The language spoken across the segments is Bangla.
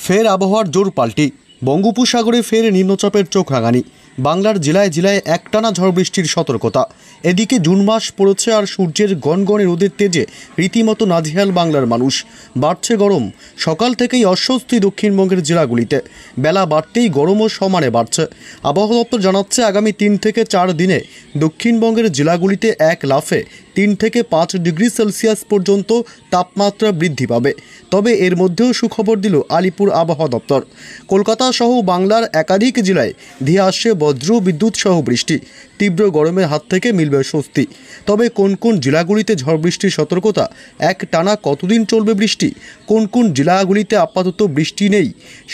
ফের আবহাওয়ার জোর পাল্টি। বঙ্গোপসাগরে ফের নিম্নচাপের চোখ রাঙানি। বাংলার জেলায় জেলায় একটানা ঝড় বৃষ্টির সতর্কতা। এদিকে জুন মাস পড়েছে আর সূর্যের গনগনে রোদের তেজে রীতিমতো নাজেহাল বাংলার মানুষ। বাড়ছে গরম। সকাল থেকেই অস্বস্তি দক্ষিণবঙ্গের জেলাগুলিতে। বেলা বাড়তেই গরমও সমানে বাড়ছে। আবহাওয়া দপ্তর জানাচ্ছে আগামী 3 থেকে 4 দিনে দক্ষিণবঙ্গের জেলাগুলিতে এক লাফে 3 থেকে 5 ডিগ্রি সেলসিয়াস পর্যন্ত তাপমাত্রা বৃদ্ধি পাবে। তবে এর মধ্যেও সুখবর দিল আলিপুর আবহাওয়া দপ্তর। কলকাতা সহ বাংলার একাধিক জেলায় ধেয়ে আসছে বজ্র বিদ্যুৎ সহ বৃষ্টি। তীব্র গরমের হাত থেকে মিলবে স্বস্তি। তবে কোন কোন জেলাগুলিতে ঝড় বৃষ্টির সতর্কতা, এক টানা কতদিন চলবে বৃষ্টি, কোন কোন জেলাগুলিতে আপাতত বৃষ্টি নেই,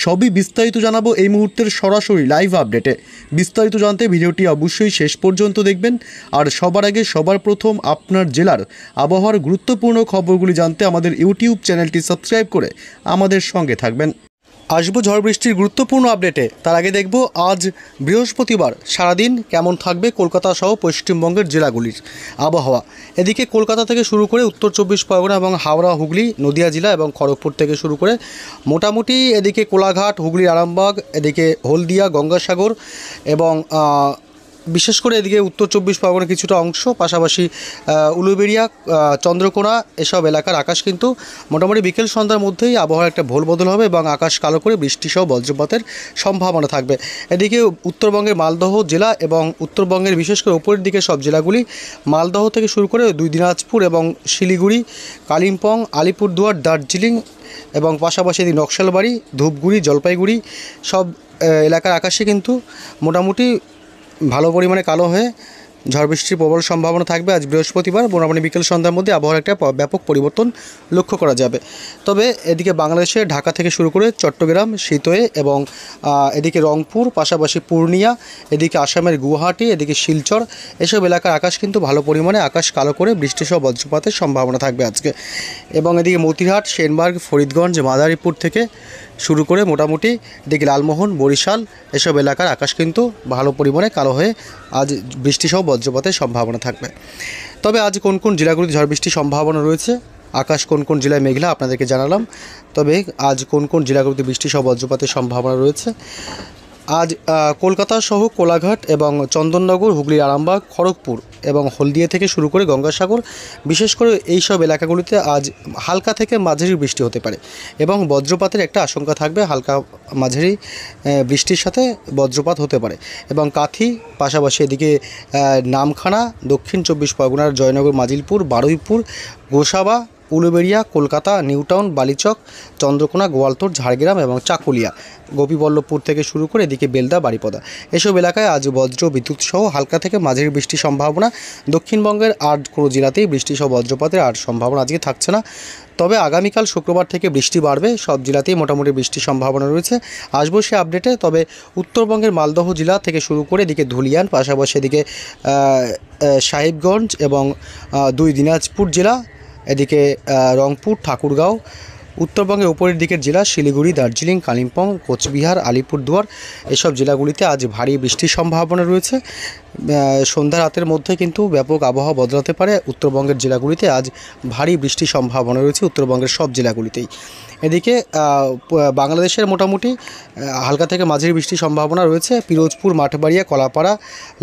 সবই বিস্তারিত জানাবো এই মুহূর্তের সরাসরি লাইভ আপডেটে। বিস্তারিত জানতে ভিডিওটি অবশ্যই শেষ পর্যন্ত দেখবেন। আর সবার আগে সবার প্রথম আপনার জেলার আবহাওয়ার গুরুত্বপূর্ণ খবরগুলি জানতে আমাদের ইউটিউব চ্যানেলটি সাবস্ক্রাইব করে আমাদের সঙ্গে থাকবেন। আসবো ঝড় বৃষ্টির গুরুত্বপূর্ণ আপডেটে। তার আগে দেখব আজ বৃহস্পতিবার সারাদিন কেমন থাকবে কলকাতা সহ পশ্চিমবঙ্গের জেলাগুলির আবহাওয়া। এদিকে কলকাতা থেকে শুরু করে উত্তর 24 পরগনা এবং হাওড়া, হুগলি, নদিয়া জেলা এবং খড়গপুর থেকে শুরু করে মোটামুটি এদিকে কোলাঘাট, হুগলির আরামবাগ, এদিকে হলদিয়া, গঙ্গাসাগর এবং বিশেষ করে এদিকে উত্তর 24 পরগনা কিছুটা অংশ, পাশাপাশি উলুবেড়িয়া, চন্দ্রকোনা এসব এলাকার আকাশ কিন্তু মোটামুটি বিকেল সন্ধ্যার মধ্যেই আবহাওয়ার একটা ভোল বদল হবে এবং আকাশ কালো করে বৃষ্টিসহ বজ্রপাতের সম্ভাবনা থাকবে। এদিকে উত্তরবঙ্গের মালদহ জেলা এবং উত্তরবঙ্গের বিশেষ করে উপরের দিকে সব জেলাগুলি, মালদহ থেকে শুরু করে 2 দিনাজপুর এবং শিলিগুড়ি, কালিম্পং, আলিপুরদুয়ার, দার্জিলিং এবং পাশাপাশি এদিকে নকশালবাড়ি, ধূপগুড়ি, জলপাইগুড়ি সব এলাকার আকাশে কিন্তু মোটামুটি ভালো পরিমাণে কালো হয়ে ঝড় বৃষ্টির প্রবল সম্ভাবনা থাকবে। আজ বৃহস্পতিবার মোটামুটি বিকেল সন্ধ্যার মধ্যে আবহাওয়ার একটা ব্যাপক পরিবর্তন লক্ষ্য করা যাবে। তবে এদিকে বাংলাদেশের ঢাকা থেকে শুরু করে চট্টগ্রাম, সিতোয়ে এবং এদিকে রংপুর, পাশাপাশি পূর্ণিয়া, এদিকে আসামের গুয়াহাটি, এদিকে শিলচর এসব এলাকার আকাশ কিন্তু ভালো পরিমাণে আকাশ কালো করে বৃষ্টিসহ বজ্রপাতের সম্ভাবনা থাকবে আজকে। এবং এদিকে মতিরহাট, সেনবার্গ, ফরিদগঞ্জ, মাদারীপুর থেকে শুরু করে মোটামুটি এদিকে লালমোহন, বরিশাল এসব এলাকার আকাশ কিন্তু ভালো পরিমাণে কালো হয়ে আজ বৃষ্টিসহ বজ্রপাতের সম্ভাবনা থাকবে। তবে আজ কোন কোন জেলাগুলিতে ঝড় বৃষ্টির সম্ভাবনা রয়েছে, আকাশ কোন কোন জেলায় মেঘলা আপনাদেরকে জানালাম। তবে আজ কোন কোন জেলাগুলিতে বৃষ্টিসহ বজ্রপাতের সম্ভাবনা রয়েছে। আজ কলকাতা সহ কোলাঘাট এবং চন্দননগর, হুগলির আরামবাগ, খড়গপুর এবং হলদিয়া থেকে শুরু করে গঙ্গাসাগর বিশেষ করে এই সব এলাকাগুলিতে আজ হালকা থেকে মাঝারি বৃষ্টি হতে পারে এবং বজ্রপাতের একটা আশঙ্কা থাকবে। হালকা মাঝারি বৃষ্টির সাথে বজ্রপাত হতে পারে এবং কাথি, পাশাপাশি এদিকে নামখানা, দক্ষিণ 24 পরগনার জয়নগর, মাজিলপুর, বারুইপুর, গোসাবা, উলুবেড়িয়া, কলকাতা, নিউটাউন, বালিচক, চন্দ্রকোনা, গোয়ালতোড়, ঝাড়গ্রাম এবং চাকুলিয়া, গোপীবল্লভপুর থেকে শুরু করে এদিকে বেলদা, বারিপদা এসব এলাকায় আজ বজ্র বিদ্যুৎ সহ হালকা থেকে মাঝারি বৃষ্টির সম্ভাবনা। দক্ষিণবঙ্গের আর কোনো জেলাতেই বৃষ্টিসহ বজ্রপাতের আর সম্ভাবনা আজকে থাকছে না। তবে আগামীকাল শুক্রবার থেকে বৃষ্টি বাড়বে, সব জেলাতেই মোটামুটি বৃষ্টির সম্ভাবনা রয়েছে। আসবো সে আপডেটে। তবে উত্তরবঙ্গের মালদহ জেলা থেকে শুরু করে এদিকে ধুলিয়ান, পাশাপাশি এদিকে সাহেবগঞ্জ এবং 2 দিনাজপুর জেলা, এদিকে রংপুর, ঠাকুরগাঁও, উত্তরবঙ্গের উপরের দিকের জেলা শিলিগুড়ি, দার্জিলিং, কালিম্পং, কোচবিহার, আলিপুরদুয়ার এসব জেলাগুলিতে আজ ভারী বৃষ্টির সম্ভাবনা রয়েছে। সন্ধ্যা রাতের মধ্যে কিন্তু ব্যাপক আবহাওয়া বদলাতে পারে। উত্তরবঙ্গের জেলাগুলিতে আজ ভারী বৃষ্টির সম্ভাবনা রয়েছে, উত্তরবঙ্গের সব জেলাগুলিতেই। এদিকে বাংলাদেশের মোটামুটি হালকা থেকে মাঝারি বৃষ্টির সম্ভাবনা রয়েছে। পিরোজপুর, মাঠবাড়িয়া, কলাপাড়া,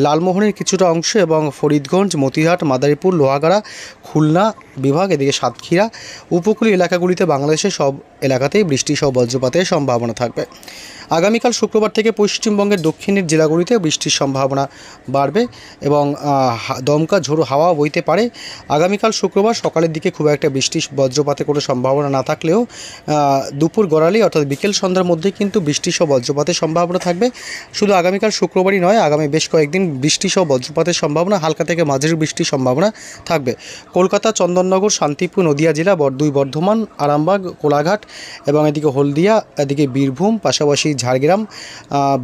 লালমোহনের কিছুটা অংশ এবং ফরিদগঞ্জ, মতিরহাট, মাদারীপুর, লোহাগাড়া, খুলনা বিভাগ, এদিকে সাতক্ষীরা উপকূলীয় এলাকাগুলিতে বাংলাদেশের সব এলাকাতেই বৃষ্টিসহ বজ্রপাতের সম্ভাবনা থাকবে। আগামীকাল শুক্রবার থেকে পশ্চিমবঙ্গের দক্ষিণের জেলাগুলিতে বৃষ্টির সম্ভাবনা বাড়বে এবং দমকা ঝোড়ো হাওয়া বইতে পারে। আগামীকাল শুক্রবার সকালের দিকে খুব একটা বৃষ্টি বজ্রপাতের কোনো সম্ভাবনা না থাকলেও দুপুর গড়ালি অর্থাৎ বিকেল সন্ধ্যার মধ্যে কিন্তু বৃষ্টিসহ বজ্রপাতের সম্ভাবনা থাকবে। শুধু আগামীকাল শুক্রবারই নয়, আগামী বেশ কয়েকদিন বৃষ্টিসহ বজ্রপাতের সম্ভাবনা, হালকা থেকে মাঝারি বৃষ্টির সম্ভাবনা থাকবে। কলকাতা, চন্দননগর, শান্তিপুর, নদিয়া জেলা, বর্ধমান, আরামবাগ, কোলাঘাট এবং এদিকে হলদিয়া, এদিকে বীরভূম, পাশাপাশি ঝাড়গ্রাম,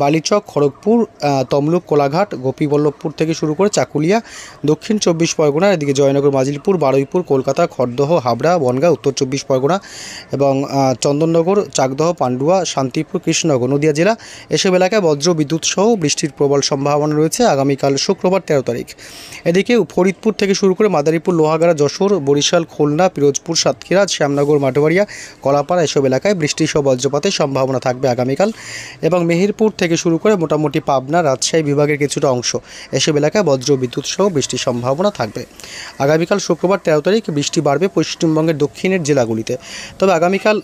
বালিচক, খড়গপুর, তমলুক, কোলাঘাট, গোপীবল্লভপুর থেকে শুরু করে চাকুলিয়া, দক্ষিণ 24 পরগনা, এদিকে জয়নগর, মাজিলপুর, বারুইপুর, কলকাতা, খড়দহ, হাবড়া, বনগাঁ, উত্তর 24 পরগনা এবং চন্দননগর, চাকদহ, পান্ডুয়া, শান্তিপুর, কৃষ্ণনগর, নদিয়া জেলা এসব এলাকায় বজ্র বিদ্যুৎ সহ বৃষ্টির প্রবল সম্ভাবনা রয়েছে আগামীকাল শুক্রবার 13 তারিখ। এদিকে ফরিদপুর থেকে শুরু করে মাদারীপুর, লোহাগাড়া, যশোর, বরিশাল, খুলনা, পিরোজপুর, সাতক্ষীরা, শ্যামনগর, মাঠবাড়িয়া, কলাপাড়া এসব এলাকায় বৃষ্টি সহ বজ্রপাতের সম্ভাবনা থাকবে আগামীকাল। এবং মেহেরপুর থেকে শুরু করে মোটামুটি পাবনা, রাজশাহী বিভাগের কিছুটা অংশ এসব এলাকায় বজ্র বিদ্যুৎ সহ বৃষ্টির সম্ভাবনা থাকবে। আগামীকাল শুক্রবার 13 তারিখ বৃষ্টি বাড়বে পশ্চিমবঙ্গের দক্ষিণের জেলাগুলিতে। তবে আগামীকাল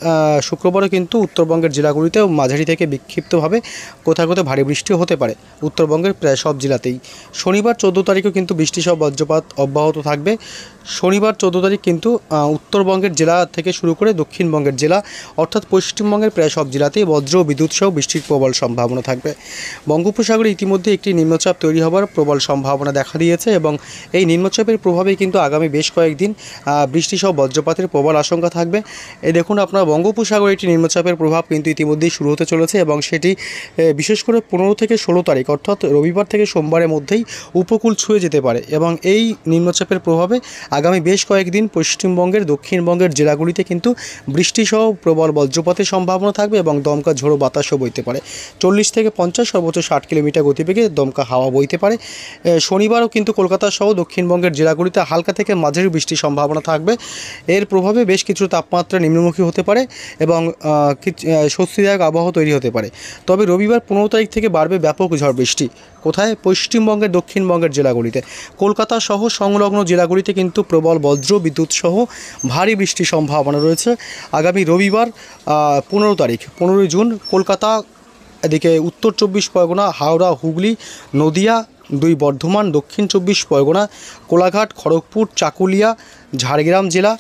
শুক্রবারও কিন্তু উত্তরবঙ্গের জেলাগুলিতেও মাঝারি থেকে বিক্ষিপ্তভাবে কোথাও কোথাও ভারী বৃষ্টিও হতে পারে উত্তরবঙ্গের প্রায় সব জেলাতেই। শনিবার 14 তারিখেও কিন্তু বৃষ্টি সহ বজ্রপাত অব্যাহত থাকবে। শনিবার 14 তারিখ কিন্তু উত্তরবঙ্গের জেলা থেকে শুরু করে দক্ষিণবঙ্গের জেলা অর্থাৎ পশ্চিমবঙ্গের প্রায় সব জেলাতেই বজ্র বিদ্যুৎ সহ বৃষ্টির প্রবল সম্ভাবনা থাকবে। বঙ্গোপসাগরে ইতিমধ্যে একটি নিম্নচাপ তৈরি হওয়ার প্রবল সম্ভাবনা দেখা দিয়েছে এবং এই নিম্নচাপের প্রভাবেই কিন্তু আগামী বেশ কয়েকদিন বৃষ্টি সহ বজ্রপাতের প্রবল আশঙ্কা থাকবে। এই দেখুন আপনার বঙ্গোপসাগরে একটি নিম্নচাপের প্রভাব কিন্তু ইতিমধ্যেই শুরু হতে চলেছে এবং সেটি বিশেষ করে 15 থেকে 16 তারিখ অর্থাৎ রবিবার থেকে সোমবারের মধ্যেই উপকূল ছুঁয়ে যেতে পারে এবং এই নিম্নচাপের প্রভাবে আগামী বেশ কয়েকদিন পশ্চিমবঙ্গের দক্ষিণবঙ্গের জেলাগুলিতে কিন্তু বৃষ্টিসহ প্রবল বজ্রপাতের সম্ভাবনা থাকবে এবং দমকা ঝোড়ো বাতাসও বইতে পারে। 40 থেকে 50 সর্বোচ্চ 60 কিলোমিটার গতিবেগে দমকা হাওয়া বইতে পারে। শনিবারও কিন্তু কলকাতা সহ দক্ষিণবঙ্গের জেলাগুলিতে হালকা থেকে মাঝারি বৃষ্টির সম্ভাবনা থাকবে। এর প্রভাবে বেশ কিছু তাপমাত্রা নিম্নমুখী হতে পারে এবং স্বস্তিদায়ক আবহাওয়া তৈরি হতে পারে। তবে রবিবার 15 তারিখ থেকে বাড়বে ব্যাপক ঝড় বৃষ্টি। কোথায়? পশ্চিমবঙ্গের দক্ষিণবঙ্গের জেলাগুলিতে। কলকাতা সহ সংলগ্ন জেলাগুলিতে কিন্তু প্রবল বজ্র বিদ্যুৎ সহ ভারী বৃষ্টির সম্ভাবনা রয়েছে আগামী রবিবার 15 তারিখ 15 জুন। কলকাতা, এদিকে উত্তর 24 পরগনা, হাওড়া, হুগলি, নদিয়া, 2 বর্ধমান, দক্ষিণ 24 পরগনা, কোলাঘাট, খড়গপুর, চাকুলিয়া, ঝাড়গ্রাম জেলা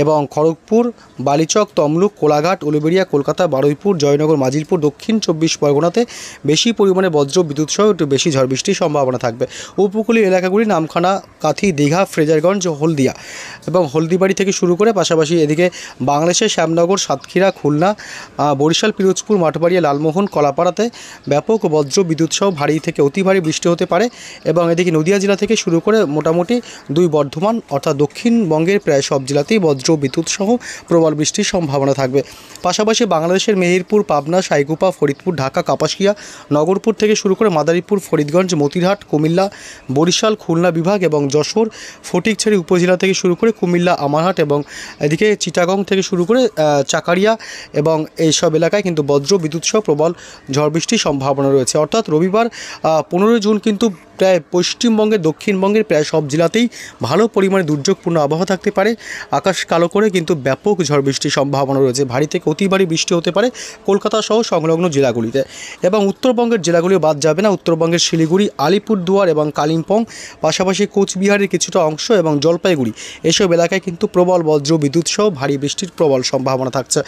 এবং খড়গপুর, বালিচক, তমলুক, কোলাঘাট, উলুবেড়িয়া, কলকাতা, বারুইপুর, জয়নগর, মাজিলপুর, দক্ষিণ 24 পরগনাতে বেশি পরিমাণে বজ্র বিদ্যুৎ সহ একটু বেশি ঝড় বৃষ্টির সম্ভাবনা থাকবে। উপকূলীয় এলাকাগুলি নামখানা, কাথি, দীঘা, ফ্রেজারগঞ্জ, হলদিয়া এবং হলদিবাড়ি থেকে শুরু করে পাশাপাশি এদিকে বাংলাদেশের শ্যামনগর, সাতক্ষীরা, খুলনা, বরিশাল, পিরোজপুর, মাঠবাড়িয়া, লালমোহন, কলাপাড়াতে ব্যাপক বজ্র বিদ্যুৎ সহ ভারী থেকে অতি ভারী বৃষ্টি হতে পারে এবং এদিকে নদিয়া জেলা থেকে শুরু করে মোটামুটি 2 বর্ধমান অর্থাৎ দক্ষিণবঙ্গের প্রায় সব জেলাতেই বজ্র বিদ্যুৎ সহ প্রবল বৃষ্টির সম্ভাবনা থাকবে। পাশাপাশি বাংলাদেশের মেহেরপুর, পাবনা, সাইকুপা, ফরিদপুর, ঢাকা, কাপাসিয়া, নগরপুর থেকে শুরু করে মাদারীপুর, ফরিদগঞ্জ, মতিরহাট, কুমিল্লা, বরিশাল, খুলনা বিভাগ এবং যশোর, ফটিকছড়ি উপজেলা থেকে শুরু করে কুমিল্লা, আমারহাট এবং এদিকে চিটাগং থেকে শুরু করে চাকারিয়া এবং এইসব এলাকায় কিন্তু বজ্র বিদ্যুৎ সহ প্রবল ঝড় বৃষ্টির সম্ভাবনা রয়েছে। অর্থাৎ রবিবার 15 জুন কিন্তু প্রায় পশ্চিমবঙ্গের দক্ষিণবঙ্গের প্রায় সব জেলাতেই ভালো পরিমাণে দুর্যোগপূর্ণ আবহাওয়া থাকতে পারে। আকাশ কালো করে কিন্তু ব্যাপক ঝড় বৃষ্টির সম্ভাবনা রয়েছে। ভারী থেকে অতি ভারী বৃষ্টি হতে পারে কলকাতা সহ সংলগ্ন জেলাগুলিতে এবং উত্তরবঙ্গের জেলাগুলিও বাদ যাবে না। উত্তরবঙ্গের শিলিগুড়ি, আলিপুরদুয়ার এবং কালিম্পং, পাশাপাশি কোচবিহারের কিছুটা অংশ এবং জলপাইগুড়ি এসব এলাকায় কিন্তু প্রবল বজ্র বিদ্যুৎ সহ ভারী বৃষ্টির প্রবল সম্ভাবনা থাকছে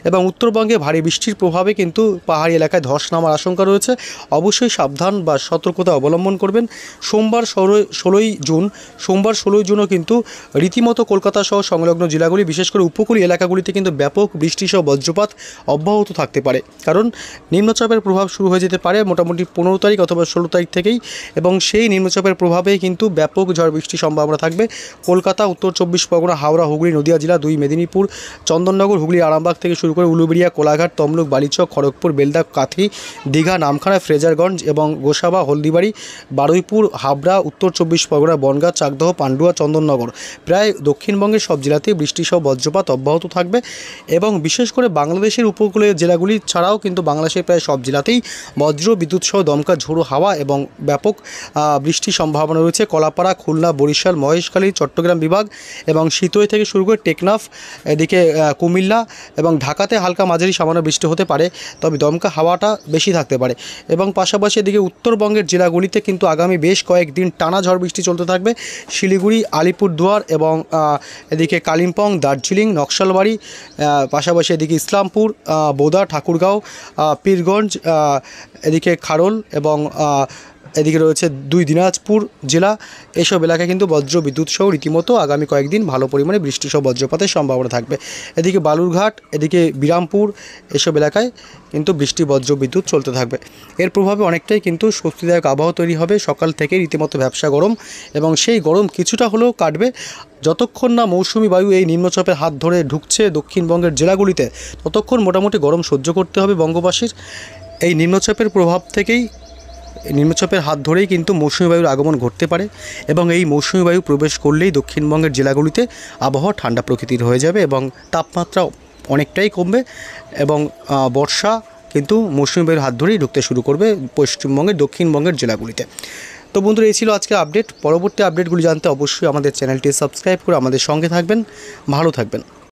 এবং উত্তরবঙ্গে ভারী বৃষ্টির প্রভাবে কিন্তু পাহাড়ি এলাকায় ধস নামার আশঙ্কা রয়েছে। অবশ্যই সাবধান বা সতর্কতা অবলম্বন করবেন। সোমবার 16 জুনও কিন্তু রীতিমতো কলকাতা সহ সংলগ্ন জেলাগুলি বিশেষ করে উপকূলীয় এলাকাগুলিতে কিন্তু ব্যাপক বৃষ্টি সহ বজ্রপাত অব্যাহত থাকতে পারে, কারণ নিম্নচাপের প্রভাব শুরু হয়ে যেতে পারে মোটামুটি 15 তারিখ অথবা 16 তারিখ থেকেই এবং সেই নিম্নচাপের প্রভাবেই কিন্তু ব্যাপক ঝড় বৃষ্টির সম্ভাবনা থাকবে কলকাতা, উত্তর 24 পরগনা, হাওড়া, হুগলি, নদিয়া জেলা, 2 মেদিনীপুর, চন্দননগর, হুগলি, আরামবাগ থেকে শুরু করে উলুবেড়িয়া, কোলাঘাট, তমলুক, বালিচক, খড়গপুর, বেলদা, কাথি, দীঘা, নামখানা, ফ্রেজারগঞ্জ এবং গোসাবা, হলদিবাড়ি, বারুইপুর, হাবড়া, উত্তর 24 পরগনা, বনগাঁ, চাকদহ, পান্ডুয়া, চন্দননগর প্রায় দক্ষিণবঙ্গের সব জেলাতেই বৃষ্টি সহ বজ্রপাত অব্যাহত থাকবে এবং বিশেষ করে বাংলাদেশের উপকূলীয় জেলাগুলি ছাড়াও কিন্তু বাংলাদেশের প্রায় সব জেলাতেই বজ্র বিদ্যুৎ সহ দমকা ঝোড়ো হাওয়া এবং ব্যাপক বৃষ্টির সম্ভাবনা রয়েছে। কলাপাড়া, খুলনা, বরিশাল, মহেশখালী, চট্টগ্রাম বিভাগ এবং শীতই থেকে শুরু করে টেকনাফ, এদিকে কুমিল্লা এবং ঢাকাতে হালকা মাঝারি সামান্য বৃষ্টি হতে পারে, তবে দমকা হাওয়াটা বেশি থাকতে পারে এবং পাশাপাশি এদিকে উত্তরবঙ্গের জেলাগুলিতে কিন্তু আগামী বেশ কয়েকদিন টানা ঝড় বৃষ্টি চলতে থাকবে। শিলিগুড়ি, আলিপুরদুয়ার এবং এদিকে কালিম্পং, দার্জিলিং, নকশালবাড়ি, পাশাপাশি এদিকে ইসলামপুর, বোদা, ঠাকুরগাঁও, পীরগঞ্জ, এদিকে খারোল এবং এদিকে রয়েছে 2 দিনাজপুর জেলা, এসব এলাকায় কিন্তু বজ্র বিদ্যুৎ সহ রীতিমতো আগামী কয়েকদিন ভালো পরিমাণে বৃষ্টি সহ বজ্রপাতের সম্ভাবনা থাকবে। এদিকে বালুরঘাট, এদিকে বিরামপুর, এসব এলাকায় কিন্তু বৃষ্টি বজ্র বিদ্যুৎ চলতে থাকবে। এর প্রভাবে অনেকটাই কিন্তু স্বস্তিদায়ক আবহাওয়া তৈরি হবে। সকাল থেকে রীতিমতো ভ্যাপসা গরম, এবং সেই গরম কিছুটা হলেও কাটবে যতক্ষণ না মৌসুমি বায়ু এই নিম্নচাপের হাত ধরে ঢুকছে দক্ষিণবঙ্গের জেলাগুলিতে, ততক্ষণ মোটামুটি গরম সহ্য করতে হবে বঙ্গবাসীর। এই নিম্নচাপের প্রভাব থেকেই, নিম্নচাপের হাত ধরেই কিন্তু মৌসুমি বায়ুর আগমন ঘটতে পারে, এবং এই মৌসুমি বায়ু প্রবেশ করলেই দক্ষিণবঙ্গের জেলাগুলিতে আবহাওয়া ঠান্ডা প্রকৃতির হয়ে যাবে এবং তাপমাত্রা অনেকটাই কমবে, এবং বর্ষা কিন্তু মৌসুমি বায়ুর হাত ধরেই ঢুকতে শুরু করবে পশ্চিমবঙ্গের দক্ষিণবঙ্গের জেলাগুলিতে। তো বন্ধুরা, এই ছিল আজকের আপডেট। পরবর্তী আপডেটগুলি জানতে অবশ্যই আমাদের চ্যানেলটি সাবস্ক্রাইব করে আমাদের সঙ্গে থাকবেন। ভালো থাকবেন।